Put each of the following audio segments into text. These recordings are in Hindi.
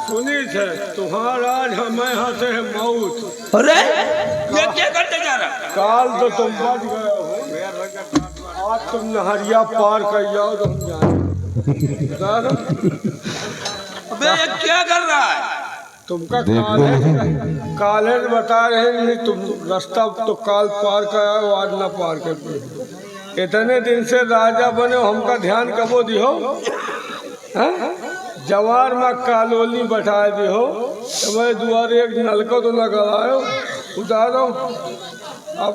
सुनी थे तुम्हारा आज हमें यहाँ से है मौत। अरे ये क्या करते जा रहा? काल तो तुम बच गए हो, आज तुम नहरिया पार कर जाओ तो हम जाएंगे। अबे ये क्या कर रहा है? तुमका काले बता रहे नहीं, तुम रास्ता तो काल पार कर आओ, आज न पार कर पाए। इतने दिन से राजा बने हमका ध्यान कबो दिहो, जवार में कालोनी बैठा दिहो, मैं दुआरे एक नलका तो लगाओ उतारो। अब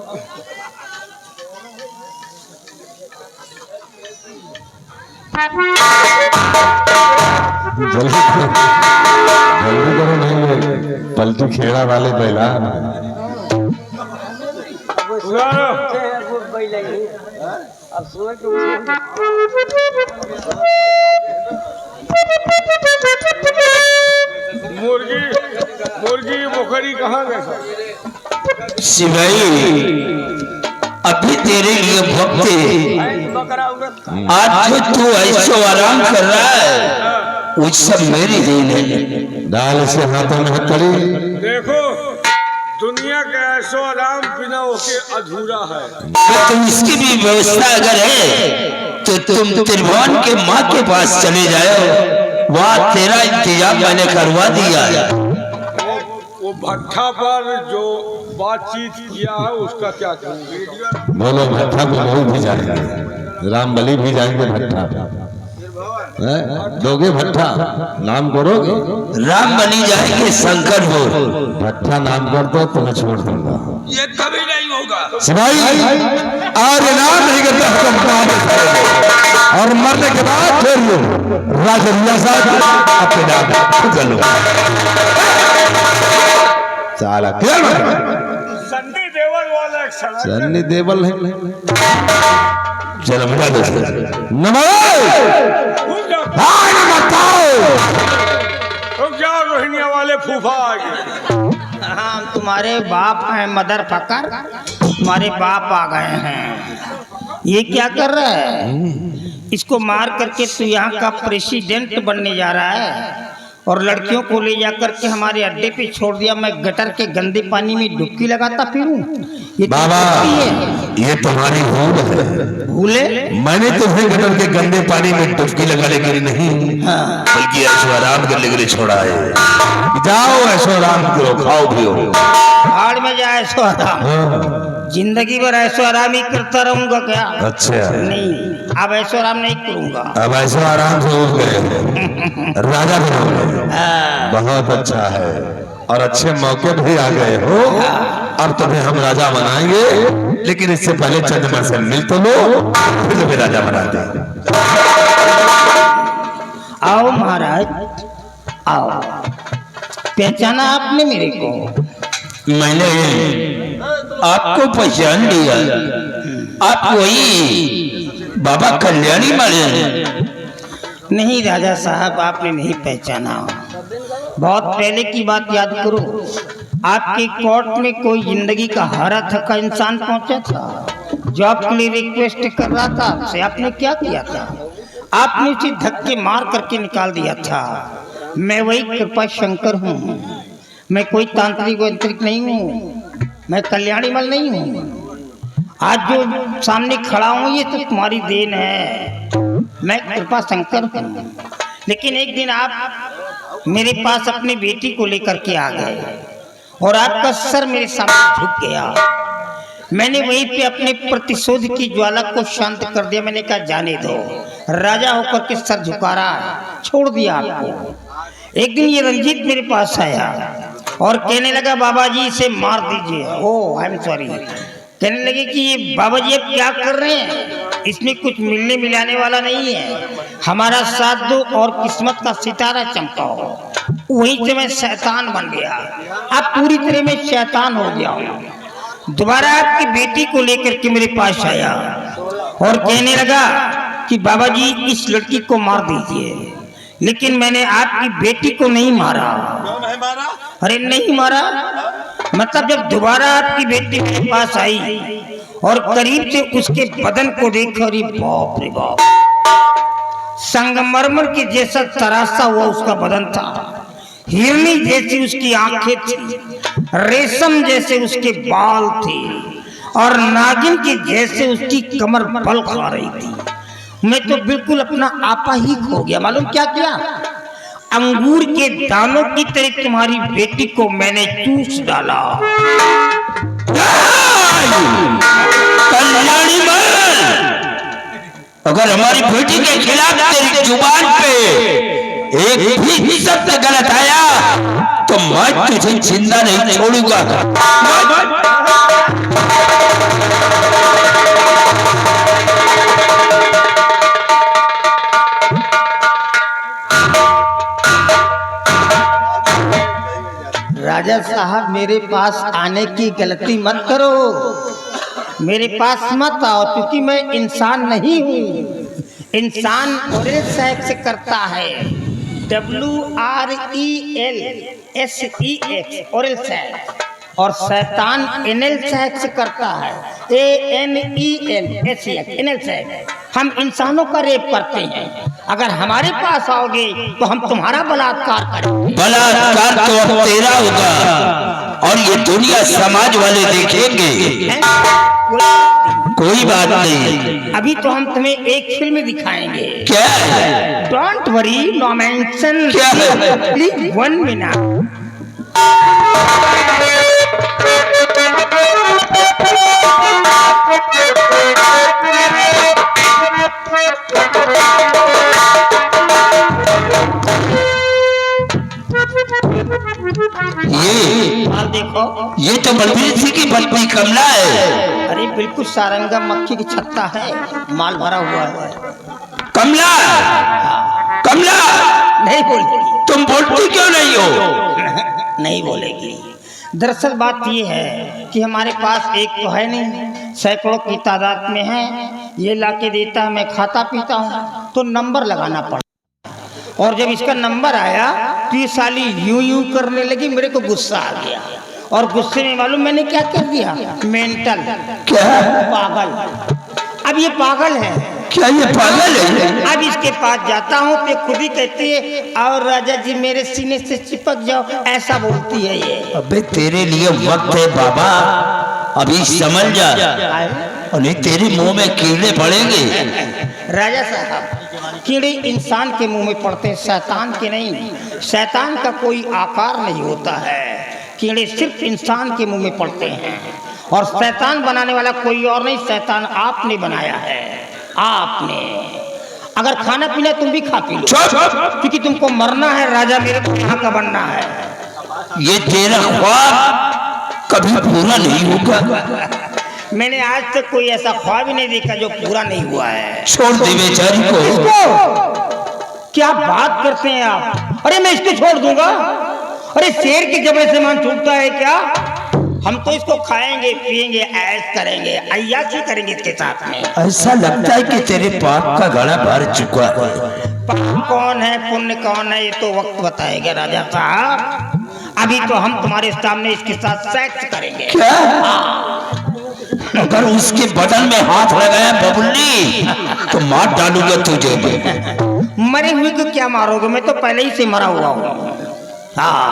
जल्दी करो, नहीं पलटी खेड़ा वाले पहला मुर्गी बकरी कहाँ गए? शिवाई अभी तेरे लिए भक्ति, आज जो तू ऐसो आराम कर रहा है वो सब मेरी देन है। डाल से हाथों में हथकड़ी। देखो दुनिया का ऐसो आराम बिना होके अधूरा है। तो तुम इसकी भी व्यवस्था अगर है तो तुम त्रिभुवन के माँ के पास चले जाओ, वहाँ तेरा इंतजाम मैंने करवा दिया है। वो भट्ठा पर जो बातचीत किया है उसका क्या करूँगी? बोलो भट्ठा पे लोग भी जाएंगे, रामबली भी जाएंगे भट्ठा। दोगे भट्ठा? नाम करोगे? रामबली जाएंगे शंकर बोल। भट्ठा नाम कर दो तो मैं छोड़ दूंगा। ये कभी नहीं होगा। सिपाही आज नाम नहीं करता और मरने के बाद फिर लो राजरिया साहब अपने नाम कर लो। साला क्या सन्नी देवल वाला सन्नी देवल है। चलो मिला दोस्त रोहिणिया वाले फूफा आ गए। हाँ तुम्हारे बाप हैं मदर फकर, तुम्हारे बाप आ गए हैं। ये क्या कर रहा है? इसको मार करके तू यहाँ का प्रेसिडेंट बनने जा रहा है और लड़कियों को ले जाकर के हमारे अड्डे पे छोड़ दिया। मैं गटर के गंदे पानी में डुबकी लगाता फिरूं? ये बाबा ये तुम्हारी भूल है। भूले? मैंने तुम्हें गटर के गंदे पानी में डुबकी लगाने के लिए नहीं, बल्कि ऐशो आराम करने के लिए छोड़ा है। जाओ ऐशो आराम करो, खाओ पियो। पहाड़ में जाए ऐशो आराम? जिंदगी भर ऐशो आराम ही करता रहूंगा क्या? अच्छा नहीं, अब ऐशो आराम नहीं करूंगा। अब ऐशो आराम से उठ गए, राजा बनोगे। बहुत अच्छा है और अच्छे मौके भी आ गए हो। अब तुम्हें हम राजा बनाएंगे, लेकिन इससे पहले चंद्रमा से मिल तो लो, फिर तुम्हें राजा बनाते हैं। आओ महाराज आओ। पहचाना आपने मेरे को? मैंने आपको पहचान लिया। आप वही बाबा कल्याणी मारे? नहीं राजा साहब, आपने नहीं पहचाना। बहुत पहले की बात याद करो, आपके कोर्ट में कोई जिंदगी का हारा थका इंसान पहुंचा था, जॉब के लिए रिक्वेस्ट कर रहा था आपसे। आपने क्या किया था? आपने उसे धक्के मार करके निकाल दिया था। मैं वही कृपा शंकर हूँ, मैं कोई तांत्रिक वंत्रिक नहीं हूँ, मैं कल्याणी मल नहीं हूँ। आज जो सामने खड़ा हूँ ये तो तुम्हारी देन है, मैं कृपा शंकर हूँ। लेकिन एक दिन आप मेरे पास अपनी बेटी को लेकर के आ गए और आपका सर मेरे सामने झुक गया। मैंने वहीं पे अपने प्रतिशोध की ज्वाला को शांत कर दिया। मैंने कहा जाने दो, राजा होकर के सर झुका रहा है, छोड़ दिया आपको। एक दिन ये रंजीत मेरे पास आया और कहने लगा बाबा जी इसे मार दीजिए। ओ आई एम सॉरी। कहने लगे कि ये बाबा जी अब क्या कर रहे हैं, इसमें कुछ मिलने मिलाने वाला नहीं है, हमारा साथ दो और किस्मत का सितारा चमकाओ। वहीं से मैं शैतान बन गया। आप पूरी तरह में शैतान हो गया। दोबारा आपकी बेटी को लेकर के मेरे पास आया और कहने लगा कि बाबा जी इस लड़की को मार दीजिए। लेकिन मैंने आपकी बेटी को नहीं मारा। नहीं मारा? अरे नहीं मारा, मतलब जब दोबारा आपकी बेटी मेरे पास आई और करीब से उसके बदन को देखा, अरे बाप रे बाप, संगमरमर के जैसा तरासा हुआ उसका बदन था। हिरनी जैसी उसकी आंखें थी, रेशम जैसे उसके बाल थे और नागिन के जैसे उसकी कमर बल खा रही थी। मैं तो बिल्कुल अपना आपा ही खो गया। मालूम क्या किया? अंगूर के दानों की तरह तुम्हारी बेटी को मैंने चूस डाला। कल्याणी मल, अगर हमारी बेटी के खिलाफ तेरी जुबान पे एक भी शब्द गलत आया तो मैं तुझे जिंदा नहीं छोड़ूंगा। राजा साहब, मेरे पास आने की गलती मत करो, मेरे पास मत आओ, क्योंकि मैं इंसान नहीं हूँ। इंसान ओरल सेक्स करता है, WRELSEX ओरल सेक्स, और शैतान एनल सेक्स करता है, ANELSEX एनल सेक्स। हम इंसानों का रेप करते हैं। अगर हमारे पास आओगे तो हम तुम्हारा बलात्कार करेंगे। बलात्कार तो अब तेरा होगा और ये दुनिया समाज वाले देखेंगे। कोई बात नहीं, अभी तो हम तुम्हें एक फिल्म दिखाएंगे। क्या है? डोंट वरी, नो मेंशन, क्या है? Please 1 minute. देखो, ये तो बलबीर सिंह की पत्नी कमला है। अरे बिल्कुल सारंगा मक्खी की छत्ता है, माल भरा हुआ है। कमला, कमला नहीं बोलेगी। तुम बोलती क्यों नहीं हो? नहीं बोलेगी। दरअसल बात ये है कि हमारे पास एक तो है नहीं, सैकड़ों की तादाद में है। ये लाके देता है, मैं खाता पीता हूँ, तो नंबर लगाना पड़ा। और जब इसका नंबर आया तो ये साली यूं यूं करने लगी, मेरे को गुस्सा आ गया। और गुस्से में मालूम मैंने क्या कर दिया? मेंटल, क्या? पागल। अब ये पागल है। क्या ये पागल है? अब इसके पास जाता हूँ तो खुद ही कहती है, और राजा जी मेरे सीने से चिपक जाओ, ऐसा बोलती है ये। अबे तेरे लिए वक्त है बाबा, अभी समझ जा, और नहीं तेरे मुंह में कीड़े पड़ेंगे। राजा साहब, कीड़े इंसान के मुंह में पड़ते हैं, शैतान के नहीं। शैतान का कोई आकार नहीं होता है, कीड़े सिर्फ इंसान के मुंह में पड़ते हैं। और शैतान बनाने वाला कोई और नहीं, शैतान आपने बनाया है, आपने। अगर खाना पीना तुम भी खा पी लो, क्योंकि तुमको मरना है राजा, मेरे को यहाँ का बनना है। ये तेरा ख्वाब कभी पूरा नहीं होगा। मैंने आज तक कोई ऐसा ख्वाब ही नहीं देखा जो पूरा नहीं हुआ है। छोड़ दे बेचारी को। क्या बात करते हैं आप? अरे मैं इसको छोड़ दूंगा? अरे शेर के जबड़े से मान छूटता है क्या? हम तो इसको खाएंगे, पिएंगे, ऐश करेंगे, अय्याशी करेंगे इसके साथ में। ऐसा लगता है कि तेरे पाप का घड़ा भर चुका है। पाप कौन है, पुण्य कौन है, ये तो वक्त बताएगा राजा साहब। अभी तो हम तुम्हारे सामने इसके साथ सेक्स करेंगे। क्या? अगर उसके बदन में हाथ लगाया बबुल्ली तो मार डालूंगा तुझे। मरे हुए को क्या मारोगे? मैं तो पहले ही से मरा हुआ हूँ। हाँ,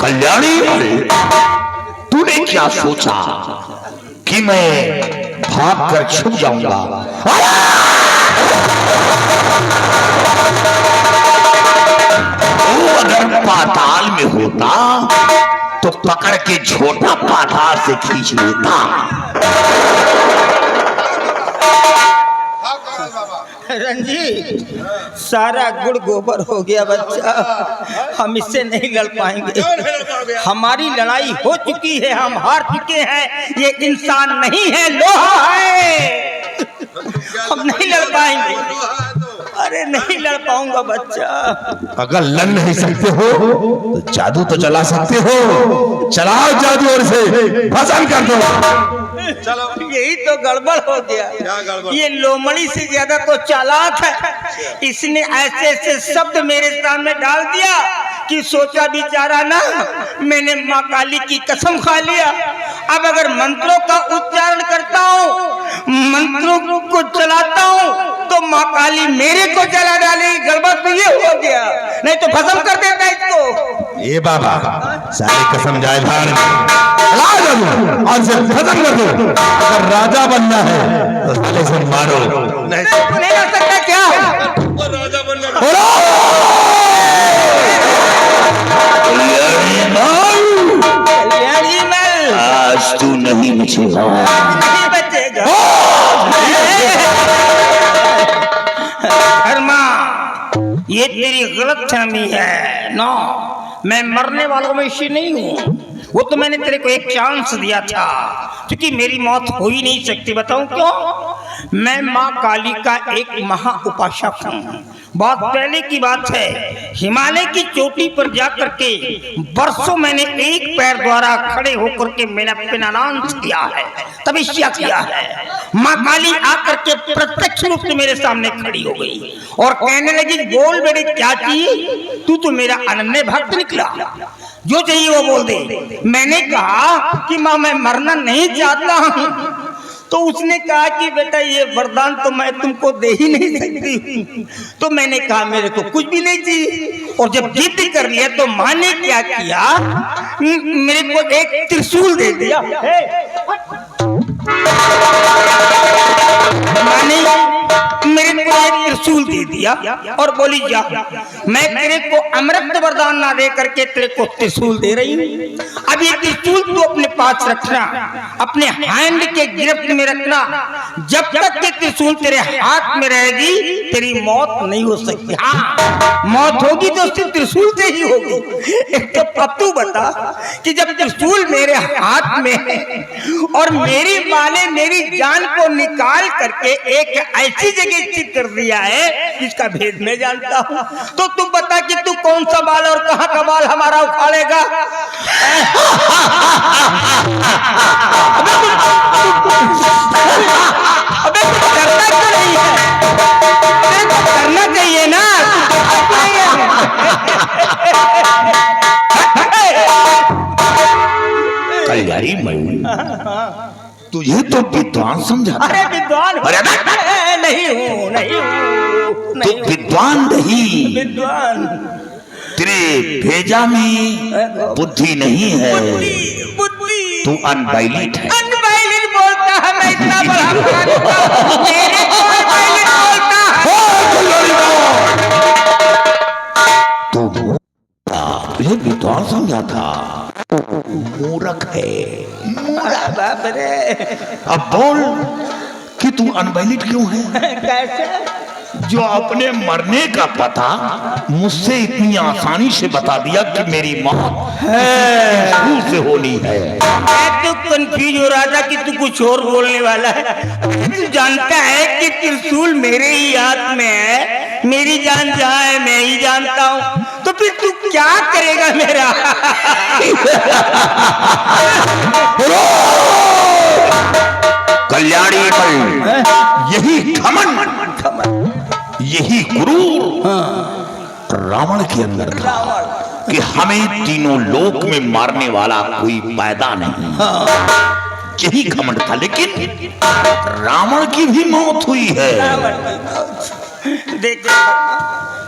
कल्याणी, तूने क्या सोचा कि मैं भाग कर छुप जाऊंगा? वो अगर पाताल में होता तो पकड़ के छोटा पाताल से खींच लेता। रंजीत, सारा गुड़ गोबर हो गया बच्चा, हम इससे नहीं लड़ पाएंगे। हमारी लड़ाई हो चुकी है, हम हार चुके हैं। ये इंसान नहीं है, लोहा है। हम नहीं लड़ पाएंगे। अरे नहीं लड़ पाऊंगा बच्चा। अगर लड़ नहीं सकते हो तो जादू तो चला सकते हो। चलाओ जादू और से भस्म कर दो। चलो, यही तो गड़बड़ हो गया। ये लोमड़ी से ज्यादा तो चालाक है। इसने ऐसे ऐसे शब्द मेरे सामने डाल दिया कि सोचा बिचारा ना, मैंने माँ काली की कसम खा लिया। अब अगर मंत्रों का उच्चारण करता हूँ, मंत्रों को चलाता हूँ, तो माँ काली मेरे को जला डालेगी। गड़बड़ तो ये हो गया, नहीं तो भस्म कर देता इसको। ये बाबा सारी कसम जाए भाड़ में और से खत्म कर दो। अगर राजा बनना है तो साले से मारो, नहीं नहीं कर सकता क्या? राजा बनना आज तू नहीं बचेगा। नहीं बचेगा। धर्मा, ये तेरी गलतफहमी है। नो, मैं मरने वालों में से नहीं हूँ। वो तो मैंने तेरे को एक चांस दिया था, क्योंकि मेरी मौत हो ही नहीं सकती। बताऊं क्यों? मैं माँ काली का एक महा उपासक हूँ। बहुत पहले की बात है, हिमालय की चोटी पर जाकर के वर्षों मैंने एक पैर द्वारा खड़े होकर के मैंने अपना अनाउंस किया है, तपस्या किया है। माँ काली आकर के प्रत्यक्ष रूप से मेरे सामने खड़ी हो गई और कहने लगी, बोल बेटे क्या चाहिए? तू तो मेरा अनन्य भक्त निकला, जो चाहिए वो बोल दे। मैंने कहा कि माँ मैं मरना नहीं चाहता हूँ। तो उसने कहा कि बेटा ये वरदान तो मैं तुमको दे ही नहीं सकती। तो मैंने कहा मेरे को कुछ भी नहीं चाहिए। और जब जिद कर लिया तो माँ ने क्या किया, मेरे को एक त्रिशूल दे दिया। माँ ने मेरे को एक त्रिशूल दे दिया और बोली जा, मैं तेरे को अमृत वरदान ना दे करके तेरे को त्रिशूल दे रही हूँ। अब ये त्रिशूल तू अपने पास रखना, अपने हैंड के गिरफ्त में रखना। जब तक के त्रिशूल तेरे हाथ में रहेगी तेरी मौत नहीं हो सकती। हाँ, मौत होगी तो सिर्फ त्रिशूल से ही होगी। एक तो अब तू बता कि जब त्रिशूल मेरे हाथ में है और मेरी माँ ने मेरी जान को निकाल करके एक ऐसी जगह स्थित कर दिया है जिसका भेद मैं जानता हूँ, तो तू बता कि तू कौन सा बाल और कहाँ का बाल हमारा उखाड़ेगा? अबे तू करता क्यों नहीं है? तेरे को करना चाहिए ना। कल्याणी मई, तुझे तो विद्वान समझा। अरे विद्वान अरे नहीं हूँ, नहीं हूँ, तू विद्वान नहीं, विद्वान तेरे भेजा में बुद्धि नहीं है, बुद्धि तू अनवैलिड है। अनवैलिड बोलता है? मैं इतना बड़ा मेरे को अनवैलिड बोलता है? तू तुझे विद्वान समझा था, मूर्ख है। बाप रे, अब बोल कि तू अनवैलिड क्यों है? कैसे? जो अपने मरने का पता मुझसे इतनी आसानी से बता दिया कि मेरी मौत त्रिशूल से होनी है। तू कंफ्यूज हो रहा था कि तू कुछ और बोलने वाला है। तू जानता है कि त्रिशूल मेरे ही हाथ में है, मेरी जान जहाँ है मैं ही जानता हूँ। तो फिर तू क्या करेगा मेरा? कल्याणी यही घमंड, यही गुरूर रावण के अंदर था कि हमें तीनों लोक में मारने वाला कोई पैदा नहीं। यही घमंड था, लेकिन रावण की भी मौत हुई है। देख,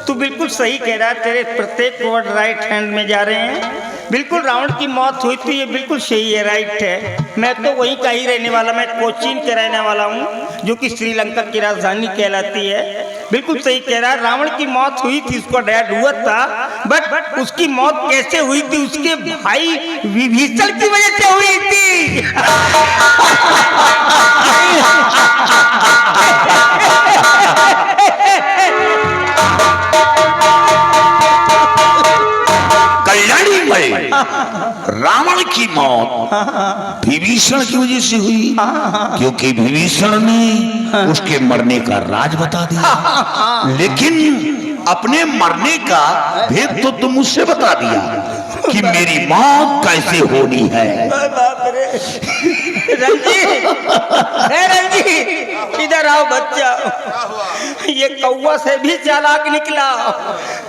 तू बिल्कुल सही कह रहा है। तेरे प्रत्येक वर्ड राइट हैंड में जा रहे हैं। बिल्कुल रावण की मौत हुई थी, ये बिल्कुल सही है, राइट है। मैं तो वहीं का ही रहने वाला, मैं कोचीन के रहने वाला हूँ, जो कि श्रीलंका की राजधानी कहलाती है। बिल्कुल सही कह रहा है, रावण की मौत हुई थी, उसको डैड हुआ था, बट उसकी मौत कैसे हुई थी? उसके भाई विभीषण की वजह से हुई थी। कल्याणी में रावण की मौत विभीषण की वजह से हुई, क्योंकि विभीषण ने उसके मरने का राज बता दिया, लेकिन अपने मरने का भेद तो तुम मुझसे बता दिया कि मेरी मौत कैसे होनी है। रंजीत, रंजीत इधर आओ बच्चा। ये कौवा से भी चालाक निकला,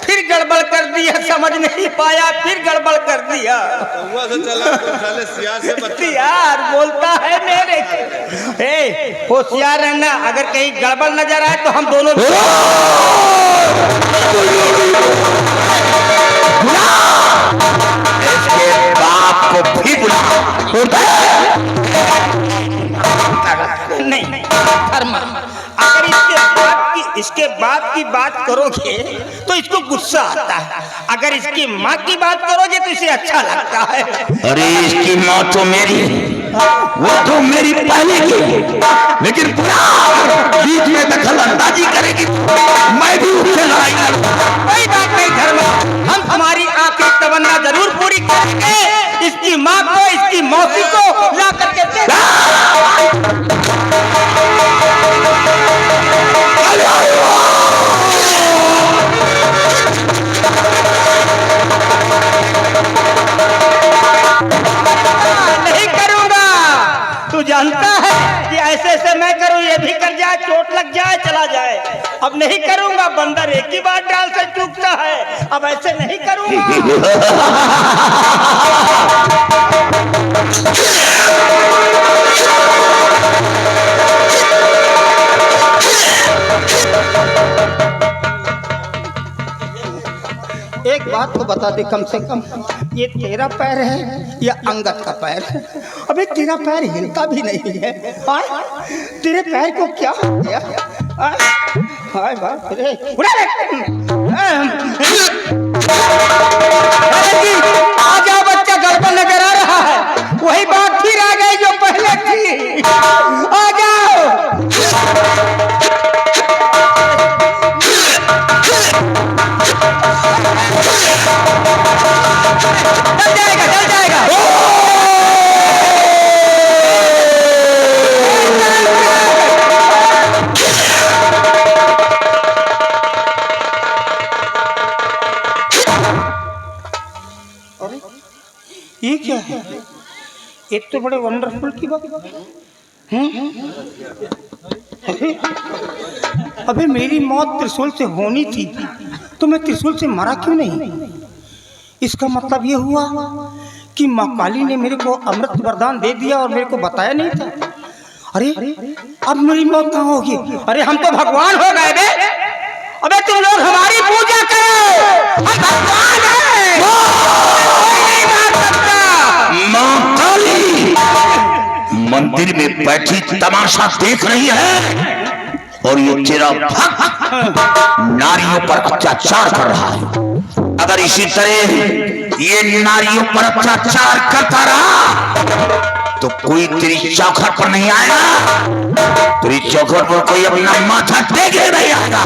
फिर गड़बड़ कर दिया, समझ नहीं पाया, फिर गड़बड़ कर दिया। कौवा से चला सियार बोलता है मेरे। होशियार रहना, अगर कहीं गड़बड़ नजर आए तो हम दोनों बाप को भी बुला। नहीं, अगर इसके बाप की बात करोगे तो इसको गुस्सा आता है, अगर इसकी माँ की बात करोगे तो इसे अच्छा लगता है। अरे इसकी माँ तो मेरी, वो तो मेरी पहले की, लेकिन बीच में दखल अंदाजी करेगी, मैं भी उससे लड़ाई करूंगा। कोई बात नहीं धर्मा, हम हमारी आखिरी तमन्ना जरूर पूरी करेंगे। इसकी माँ को, इसकी मौसी को ला करके नहीं करूंगा। तू जानता है कि ऐसे ऐसे मैं करूं, ये भी कर जाए, चोट लग जाए, चला जाए। अब नहीं करूंगा, बंदर एक ही बार डाल से चूकता है, अब ऐसे नहीं करूंगा। एक बात तो बता दे कम से कम, ये तेरा पैर है या अंगद का पैर है? अबे तेरा पैर हिलता भी नहीं है। तेरे पैर को क्या हो गया? हाय बाप रे, आ जाओ बच्चा, गड़बड़ नजर आ रहा है, वही बात फिर आ गई जो पहले थी। आ जाओ। चल जाएगा, चल जाएगा। ये क्या है? एक तो बड़े वंडरफुल की बात है। अबे मेरी मौत त्रिशूल से होनी थी, तो मैं त्रिशूल से मरा क्यों नहीं? इसका मतलब ये हुआ कि माँ काली ने मेरे को अमृत वरदान दे दिया और मेरे को बताया नहीं था। अरे अब मेरी मौत कहाँ होगी? अरे हम तो भगवान हो गए बे। अबे तुम लोग हमारी पूजा करो, हम भगवान हैं। नहीं मार सकता। माँ काली मंदिर में बैठी तमाशा देख रही है, और ये तेरा भक्त नारियों पर अत्याचार कर रहा है। अगर इसी तरह ये नारियों पर अत्याचार करता रहा तो कोई तेरी चौखट पर नहीं आएगा, तेरी चौखट पर कोई अपना माथा टेके नहीं आएगा।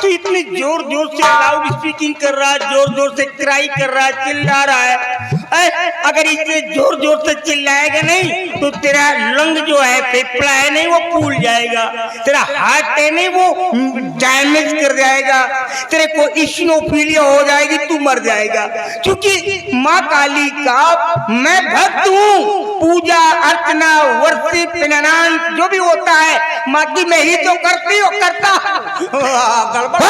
तो इतनी जोर जोर से लाउड स्पीकिंग कर रहा है, जोर जोर से क्राई कर रहा है, चिल्ला रहा है। अगर इतने जोर जोर से चिल्लाएगा नहीं तो तेरा लंग जो है, फेफड़ा है नहीं, वो फूल जाएगा, तेरा हार्ट है नहीं, वो डैमेज कर जाएगा, तेरे को इस्नोफीलिया हो जाएगी, तू मर जाएगा। क्योंकि माँ काली का मैं भक्त हूँ, पूजा अर्चना वर्षिप प्रणाम जो भी होता है माँ की मैं ही तो करती हूँ, करता। गड़बड़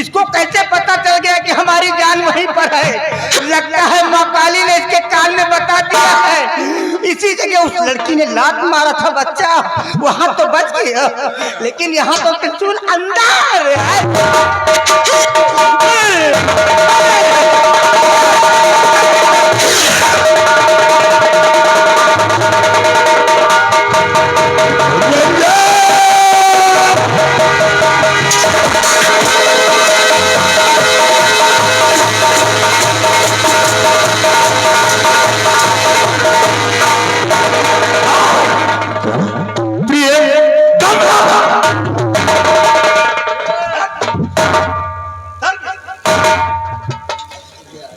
इसको कैसे पता चल गया कि हमारी जान वहीं पर है? लगता है माँ काली ने इसके कान में बता दिया है। इसी जगह उस लड़की ने लात मारा था बच्चा, वहां तो बच गया, लेकिन यहाँ तो त्रिशूल अंदर है।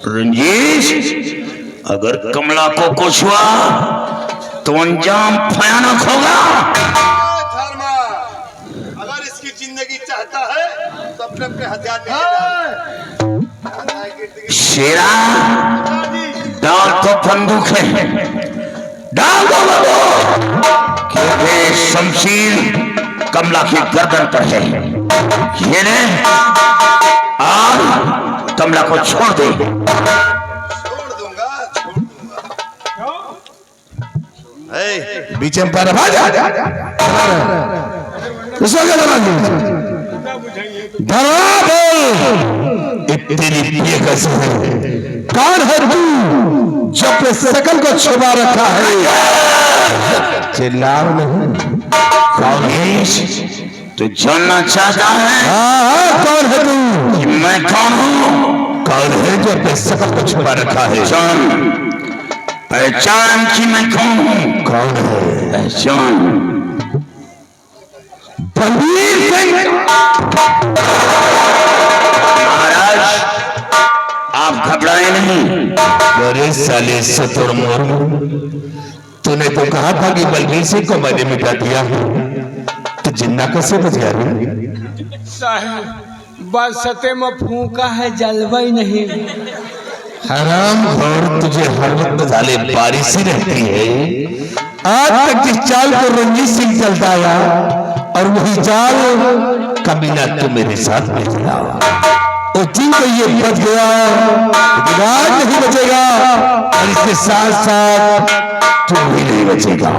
रंजीश, अगर कमला को कुछ हुआ तो अंजाम भयानक होगा। अगर इसकी जिंदगी चाहता है तो अपने अपने हथियार शेरा डाल तो बंदूक है, डाल दो क्योंकि शमशीर कमला की गर्दन पर है। ये ने और कमला को छोड़ दे। छोड़ दूंगा। बीच में पैर तेरी ये कैसे है? कौन है तू जो अपने शकल को छुपा रखा है? चिल्लाओ नहीं। कौन है? तू जानना चाहता है? हाँ, कौन है तू? कि मैं कौन हूँ? कौन है जो अपने शकल को छुपा रखा है? जान, पहचान कि मैं कौन हूँ? कौन है? पहचान बलबीर सिंह। महाराज, आप घबराए नहीं। अरे साले सतुर मोरू, तूने तो कहा था कि बलबीर सिंह को मैंने मिटा दिया है, तो जिंदा कैसे बच गया रे? साहब बरसते में फूका है, जलवा ही नहीं। हराम खोर, तुझे हर वक्त साले बारिश ही रहती है। आज तक जिस चाल को रंजीत सिंह चलता आया और वही चाल कमीना तू मेरे साथ में चला, और जी को ये बच गया, लेकिन आज नहीं बचेगा, और इसके साथ साथ तू भी नहीं बचेगा।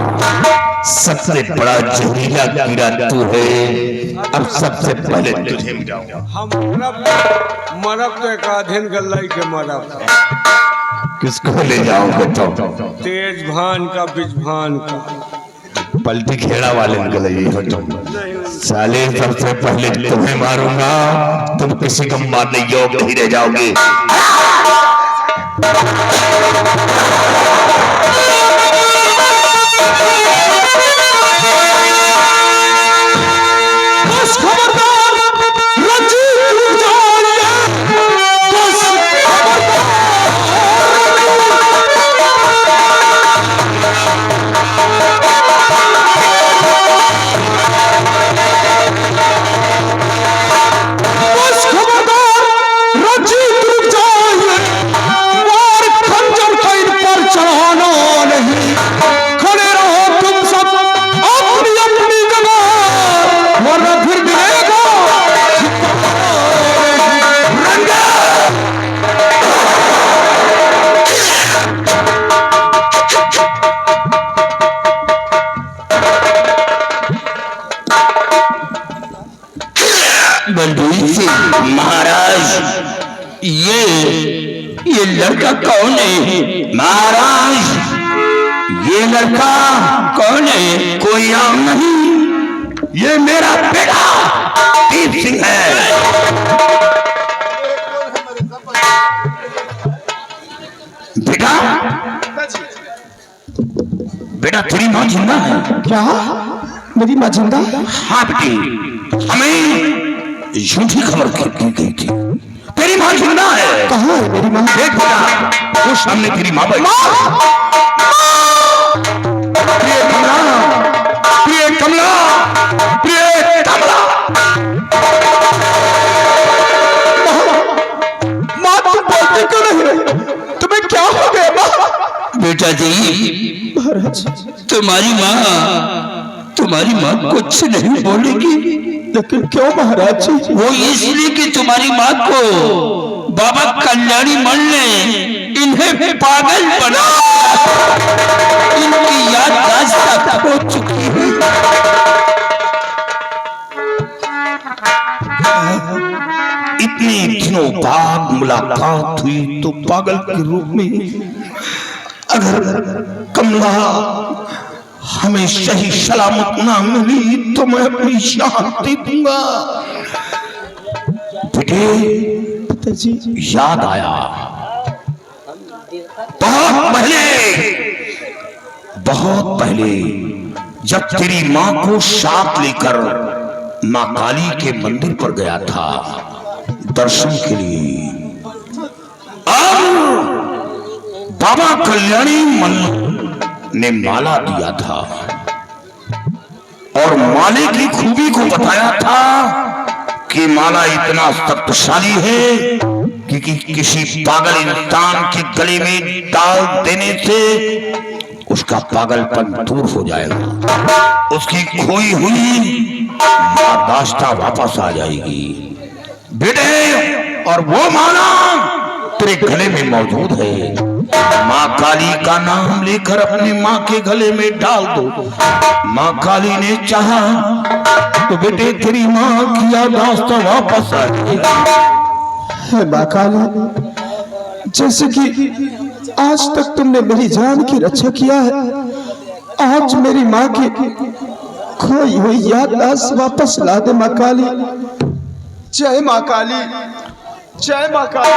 सबसे बड़ा जहरीला कीड़ा तू है। अब सबसे पहले तुझे मिटाऊंगा। हम मरब तो एक आधेन गल्लाई के मरब। किसको ले जाओगे तो? तेज भान का बिजभान का पलटी खेड़ा वाले गलई हो तुम। साले सबसे पहले तुम्हें मारूंगा, तुम किसी को मारने योग्य नहीं रह जाओगे। महाराज, ये लड़का कौन है? महाराज, ये लड़का कौन है? कोई आम नहीं, ये मेरा बेटा दीप सिंह है। बेटा, बेटा तेरी माँ जिंदा है? क्या मेरी माँ जिंदा है? हाँ बेटी, हमें झूठी खबर की गई थी, तेरी माँ जिंदा है। कहाँ है मेरी माँ? देख बेटा, वो सामने तेरी माँ बैठी। प्रिय कमला, प्रिय कमला, प्रिय कमला। माँ तुम बोलते क्यों नहीं? तुम्हें क्या हो गया माँ? बेटा जी, तुम्हारी माँ कुछ नहीं बोलेगी। लेकिन क्यों महाराज जी? वो इसलिए कि तुम्हारी माँ को बाबा कल्याणी मल ने इन्हें पागल बना, इनकी याददाश्त खो चुकी है। इतने दिनों बाद मुलाकात हुई तो पागल के रूप में अगर कमला हमें सही सलामत ना मिली तो मैं अपनी शांति दूंगा। बेटे याद आया बहुत पहले जब तेरी माँ को साथ लेकर माँ काली के मंदिर पर गया था दर्शन के लिए, और बाबा कल्याणी मल ने माला दिया था और माले की खूबी को बताया था कि माला इतना शक्तिशाली है कि किसी पागल इंसान के गले में डाल देने से उसका पागलपन दूर हो जाएगा, उसकी खोई हुई याददाश्त वापस आ जाएगी। बेटे, और वो माला तेरे गले में मौजूद है। माँ काली का नाम लेकर अपनी माँ के गले में डाल दो। माँ काली ने चाहा तो बेटे तेरी माँ की याददाश्त वापस आ जाएगी। माँ काली, जैसे कि आज तक तुमने मेरी जान की रक्षा किया है, आज मेरी माँ की खोई हुई याददाश्त वापस ला दे माँ काली। जय माँ काली, जय माँ काली,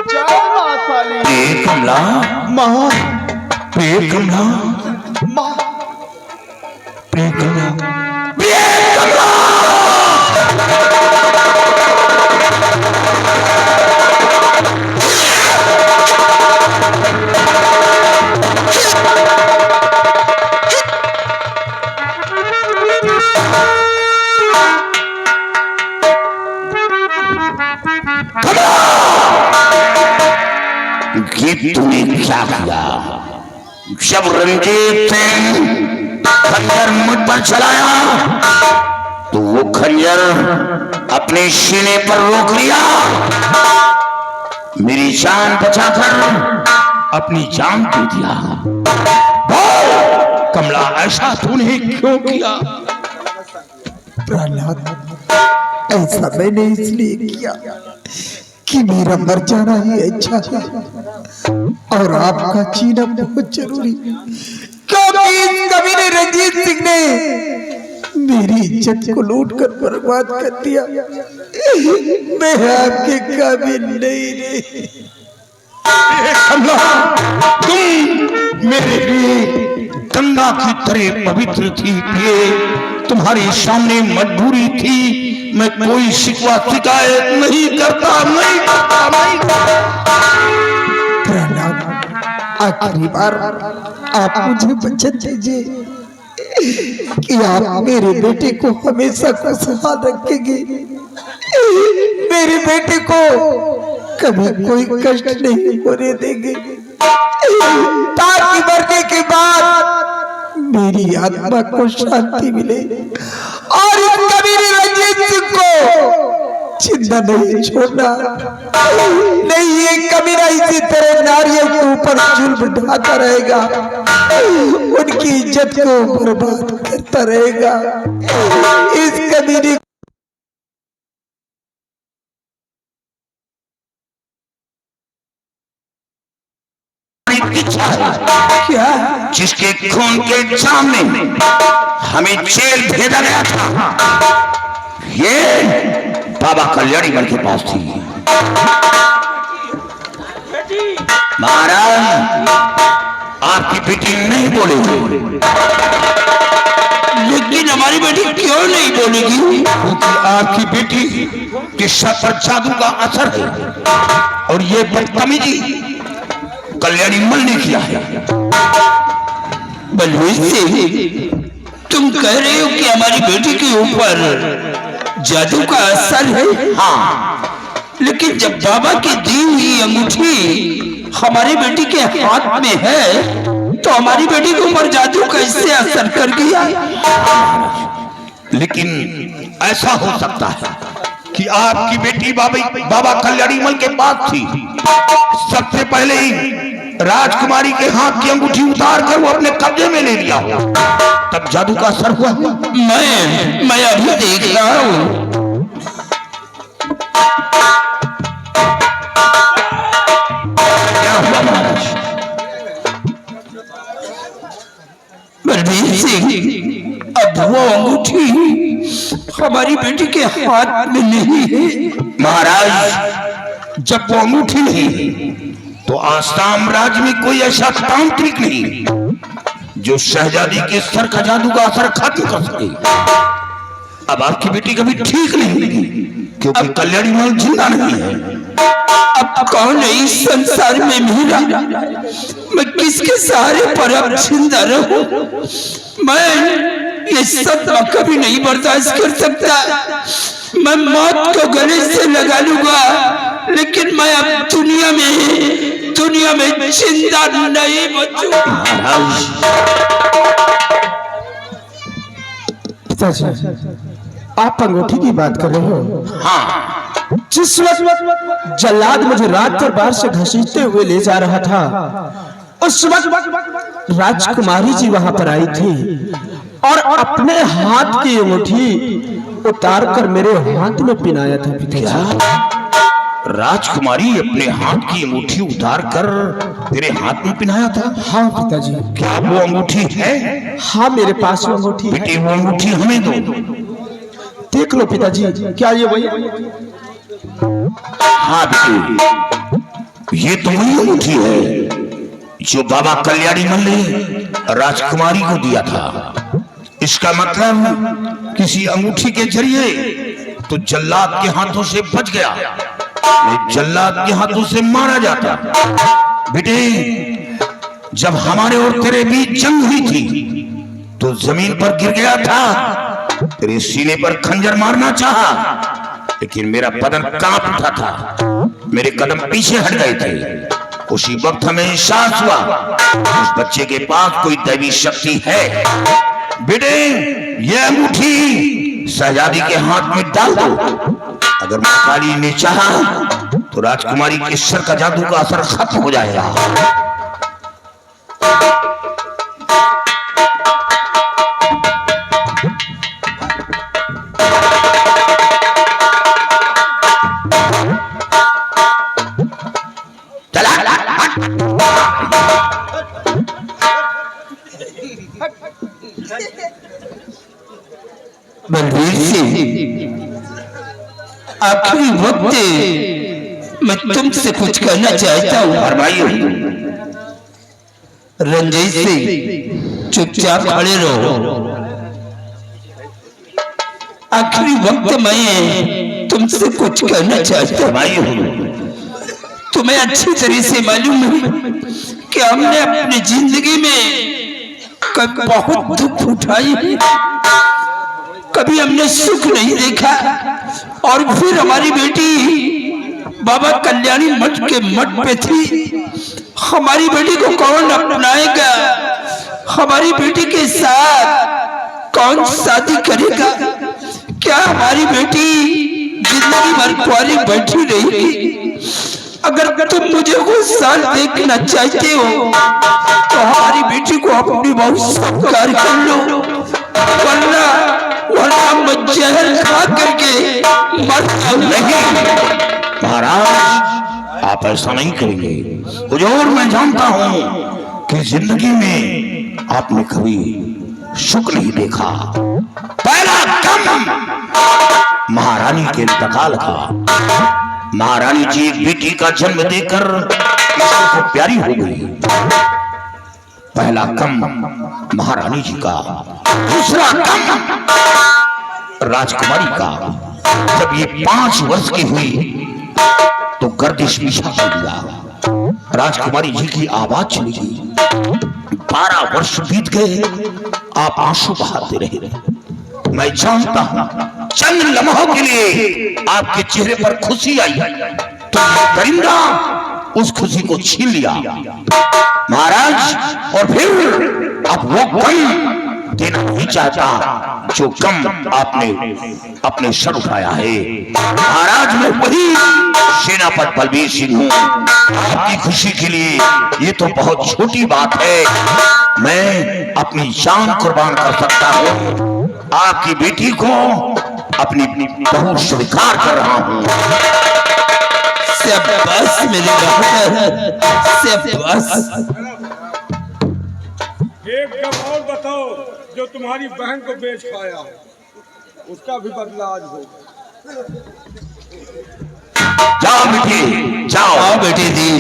जय माँ काली। कमला माँ, कमला माँ, कमला तूने क्या किया? जब रंजीत सिंह खंजर मुझ पर चलाया तो वो खंजर अपने सीने पर रोक लिया, मेरी जान बचाकर अपनी जान दे दिया। कमला, ऐसा तूने क्यों किया? प्रहलाद, ऐसा मैंने इसलिए किया कि मेरा मर जाना ही अच्छा है और आपका जीना बहुत जरूरी, क्योंकि इस कमीने रंजीत सिंह ने मेरी इज्जत को लूट कर बर्बाद कर दिया। मैं आपके काबिल नहीं रही। कमला, तुम मेरे लिए गंगा की तरह पवित्र थी, ये तुम्हारे सामने मजबूरी थी। मैं कोई शिकवा शिकायत नहीं करता, नहीं करता। आखिरी बार आप मुझे वचन दीजिए कि आप मेरे बेटे को हमेशा खुशहाल रखेंगे, मेरे बेटे को कभी कोई कष्ट नहीं होने देंगे, ताकि मरने के बाद मेरी आत्मा को शांति मिले और इस कबीर रंजीत सिंह को जिंदा नहीं छोड़ना। नहीं, ये कमीना इसी तरह नारियों के ऊपर जुल्म ढाता रहेगा, उनकी इज्जत को बर्बाद करता रहेगा। इस कमीने क्या जिसके खून के सामने हमें जेल भेजा गया था, ये बाबा कल्याणी मल के पास थी। महाराज, आपकी बेटी नहीं बोलेगी। लेकिन हमारी बेटी क्यों नहीं बोलेगी? क्योंकि आपकी बेटी के सर पर जादू का असर है और ये बदतमीजी कल्याणी मल ने किया है। बलवीर सिंह, तुम कह रहे हो कि हमारी बेटी के ऊपर जादू का असर है? हाँ, लेकिन जब बाबा की दी हुई अंगूठी हमारी बेटी के हाथ में है तो हमारी बेटी के ऊपर जादू कैसे असर कर गया? लेकिन ऐसा हो सकता है कि आपकी बेटी बाबा कल्याणी मल के पास थी, सबसे पहले ही राजकुमारी के हाथ की अंगूठी उतार कर वो अपने कब्जे में ले लिया हो, तब जादू का असर हुआ। मैं अभी देख रहा हूँ। क्या हुआ महाराज? बलबीर सिंह, अब वो अंगूठी हमारी बेटी के हाथ में नहीं है। महाराज, जब वो अंगूठी नहीं तो आसाम राज्य में कोई ऐसा तांत्रिक नहीं जो शहजादी के सर का जादू का असर खत्म कर सके। अब आपकी बेटी कभी ठीक नहीं होगी क्योंकि कल्याणी मल जिंदा नहीं है। अब कौन है इस संसार में मेरा? मैं किसके सहारे पर अब जिंदा रहूं? मैं ये सदमा कभी नहीं बर्दाश्त कर सकता। मैं मौत को गले से लगा लूंगा, लेकिन मैं अब दुनिया में जिंदा नहीं बचूंगा। पिताजी, आप अंगूठी की बात कर रहे हो? हाँ, जिस वक्त जल्लाद मुझे रात पर बाहर से घसीटते हुए ले जा रहा था, उस वक्त राजकुमारी जी वहां पर आई थी और अपने हाथ की अंगूठी उतार कर मेरे हाथ में पिनाया था। पिताजी, राजकुमारी अपने हाथ की अंगूठी उतार कर तेरे हाथ में पिनाया था? हाँ पिताजी। क्या वो अंगूठी है? हाँ, मेरे पास वो अंगूठी है। बेटी, वो अंगूठी हमें दो। देख लो पिताजी, क्या ये वही? हाँ बेटी, ये तो वही अंगूठी है जो बाबा कल्याणी मल ने राजकुमारी को दिया था। इसका मतलब किसी अंगूठी के जरिए तो जल्लाद के हाथों से बच गया, नहीं जल्लाद के हाथों से मारा जाता। बेटे, जब हमारे और तेरे बीच जंग हुई थी तो जमीन पर गिर गया था, तेरे सीने पर खंजर मारना चाहा, लेकिन मेरा बदन कांप उठा था, मेरे कदम पीछे हट गए थे। उसी वक्त हमें एहसास हुआ उस बच्चे के पास कोई दैवी शक्ति है। बेटे, यह अंगूठी शहजादी के हाथ में डाल दो। अगर मां काली ने चाहा तो राजकुमारी के सर का जादू का असर खत्म हो जाएगा। बलबीर सिंह, आखिरी वक्त मैं तुमसे कुछ कहना चाहता हूँ। फरमाइए। रंजीत सिंह, चुपचाप खड़े रहो। आखिरी वक्त मैं तुमसे कुछ कहना चाहता हूँ। तुम्हें अच्छी तरह से मालूम है कि हमने अपनी जिंदगी में कभी बहुत दुख उठाई, कभी हमने सुख नहीं देखा, और फिर हमारी बेटी बाबा कल्याणी मठ के मठ पे थी। हमारी बेटी को कौन अपनाएगा? हमारी बेटी के साथ कौन शादी करेगा? क्या हमारी बेटी जिंदगी भर कुंवारी बैठी रहेगी? अगर तुम मुझे कुछ साल देखना चाहते हो तो हमारी बेटी को अपनी बहू स्वीकार कर लो, वरना मैं जहर खा करके मर नहीं महाराज, आप ऐसा नहीं करेंगे। हुजूर, मैं जानता हूं कि जिंदगी में आपने कभी सुख नहीं देखा। पहला कम महारानी के इंतकाल का। महारानी जी एक बेटी का जन्म देकर ईश्वर को प्यारी हो गई। पहला कम महारानी जी का। दूसरा कम राजकुमारी का। जब ये 5 वर्ष की हुई तो गर्दिश पीछा कर दिया। राजकुमारी जी की आवाज चली गई। 12 वर्ष बीत गए, आप आंसू बहाते रहे। मैं जानता हूं चंद लम्हों के लिए आपके चेहरे पर खुशी आई, तो परिंदा उस खुशी को छीन लिया महाराज। और फिर अब वो कम देना नहीं चाहता, जो गम आपने अपने सर उठाया है। महाराज मैं वही सेनापति बलबीर सिंह हूँ। आपकी खुशी के लिए ये तो बहुत छोटी बात है, मैं अपनी जान कुर्बान कर सकता हूँ। आपकी बेटी को अपनी बहू स्वीकार कर रहा हूँ। शाबाश मेरी डॉक्टर, शाबाश। एक कम और बताओ, जो तुम्हारी बहन को बेच खाया उसका भी बदला आज होगा। जाओ बेटी जाओ। आओ बेटी दी।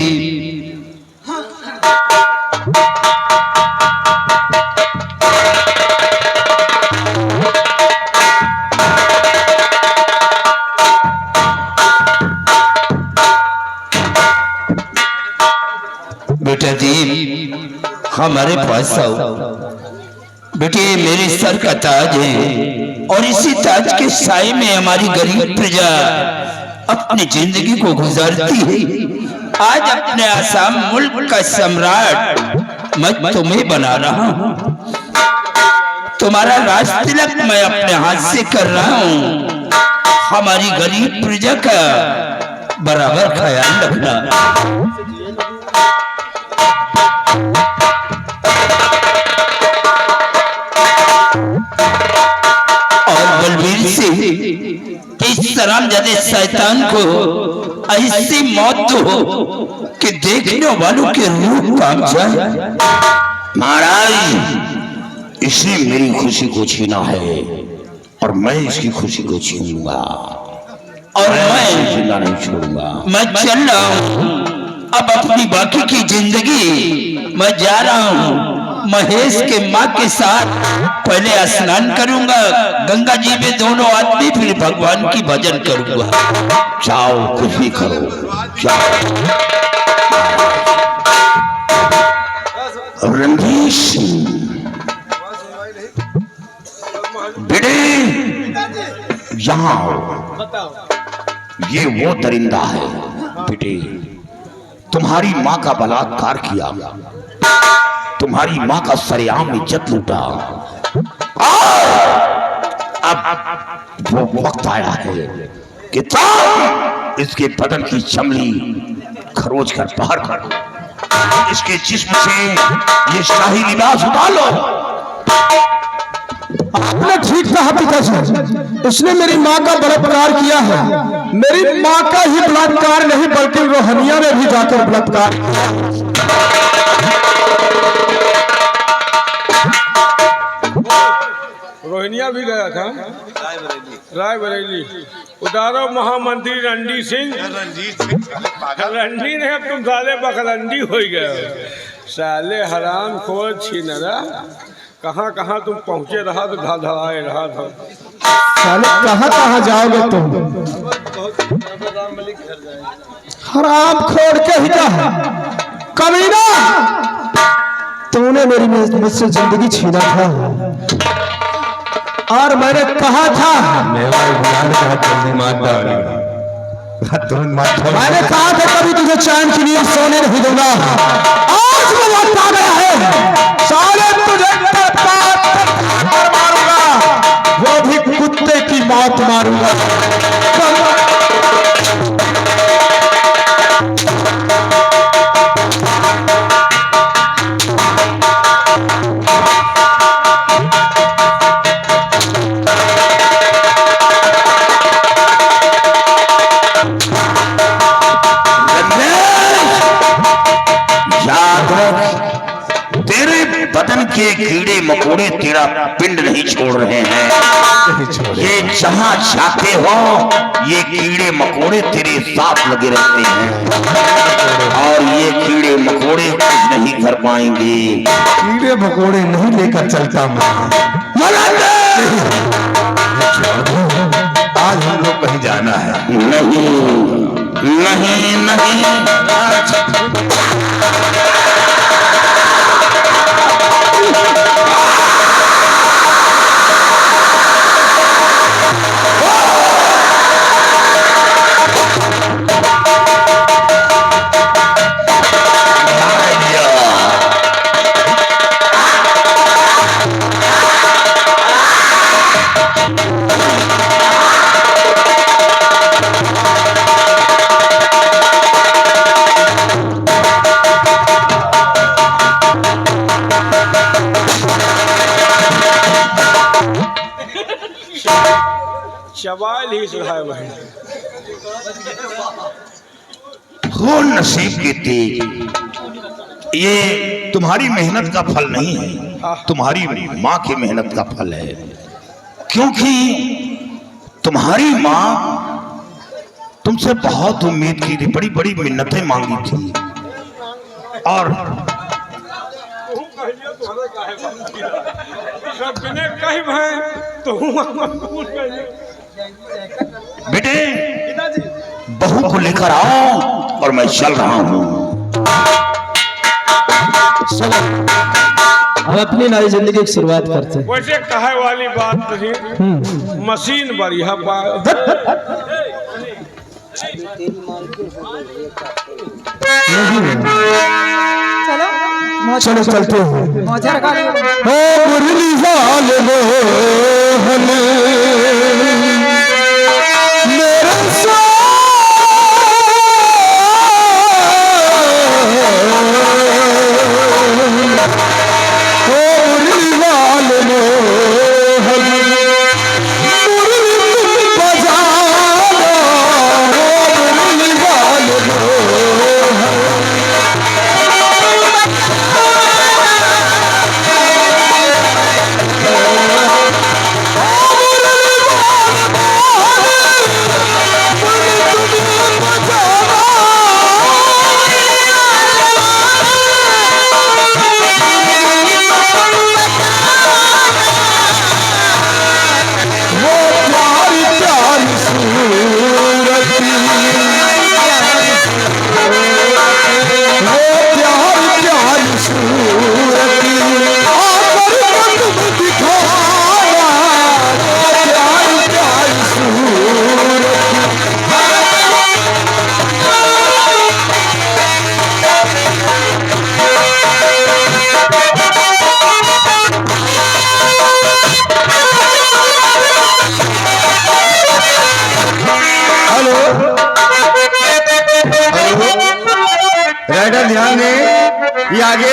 बेटा दीप हमारे पास आओ। बेटे मेरे सर का ताज है और इसी ताज के साए में हमारी गरीब प्रजा अपनी जिंदगी को गुजारती है। आज अपने आसाम मुल्क का सम्राट मैं तुम्हें बना रहा हूँ। तुम्हारा राज तिलक मैं अपने हाथ से कर रहा हूँ। हमारी गरीब प्रजा का बराबर ख्याल रखना। बलबीर सिंह इस शरामजादे शैतान को ऐसी मौत दो कि देखने वालों के रूह कांप जाए। महाराज इसने मेरी खुशी को छीना है और मैं इसकी खुशी को छीनूंगा और मैं जिंदा नहीं छोड़ूंगा। मैं चल रहा हूँ। अब अपनी बाकी की जिंदगी मैं जा रहा हूँ महेश के माँ के साथ। पहले स्नान करूंगा गंगा जी में दोनों आदमी, फिर भगवान की भजन करूंगा। जाओ कुछ भी करो, जाओ। रणधीर सिंह बेटे यहाँ आओ। ये वो दरिंदा है बेटे, तुम्हारी माँ का बलात्कार किया, तुम्हारी माँ का सरेआम इज्जत लूटा। अब वो वक्त आया है कि तुम इसके बदन की चमड़ी खरोच कर बाहर कर इसके जिस्म से ये शाही लिबास उतार लो। आपने ठीक कहा पिताजी, उसने मेरी माँ का बलात्कार किया है। मेरी माँ का ही बलात्कार नहीं बल्कि रोहनिया में भी जाकर बलात्कार किया। रोहिनिया भी गया था, रायबरेली। उदारो महामंत्री रणजीत सिंह, रणजी नहीं, अब तुम साले बखलंडी हो गए। साले हराम खोर छीनरा, कहाँ कहाँ तुम पहुँचे रहा तो धड़धड़ाए रहा था। साले कहाँ कहाँ जाओगे तुम? हराम खोर के ही जा कमीना, तूने मेरी मुझसे जिंदगी छीना था और मैंने कहा था, मैंने कहा था कभी तुझे चैन की नींद सोने नहीं दूंगा। आज वो वक्त आ गया है, साले तुझे मारूंगा, वो भी कुत्ते की मौत मारूंगा। बदन के कीड़े मकोड़े तेरा पिंड नहीं छोड़ रहे हैं। ये जहां जाते हो ये कीड़े मकोड़े तेरे साथ लगे रहते हैं और ये कीड़े मकोड़े कुछ नहीं कर पाएंगे। कीड़े मकोड़े नहीं लेकर चलता मैं। आज हम लोग कहीं जाना है। नहीं नहीं नहीं, चबाल ही सुधार बहन। हो नसीब की तेज, ये तुम्हारी मेहनत का फल नहीं है, तुम्हारी माँ की मेहनत का फल है। क्योंकि तुम्हारी माँ तुमसे बहुत उम्मीद की थी, बड़ी बड़ी मिन्नतें मांगी थी, और सब बिने कही भाई तो बेटे बहू को लेकर आओ और मैं चल रहा हूं। हम अपनी नई जिंदगी की शुरुआत करते हैं। वैसे कहे वाली बात नहीं, मशीन बढ़िया चलो चलते हैं। मुरली वाले मोहन मेरे मुरली वाले मोहन मुरली बजाना मुरली वाले मोहन। राइडर ध्यान दें, ये आगे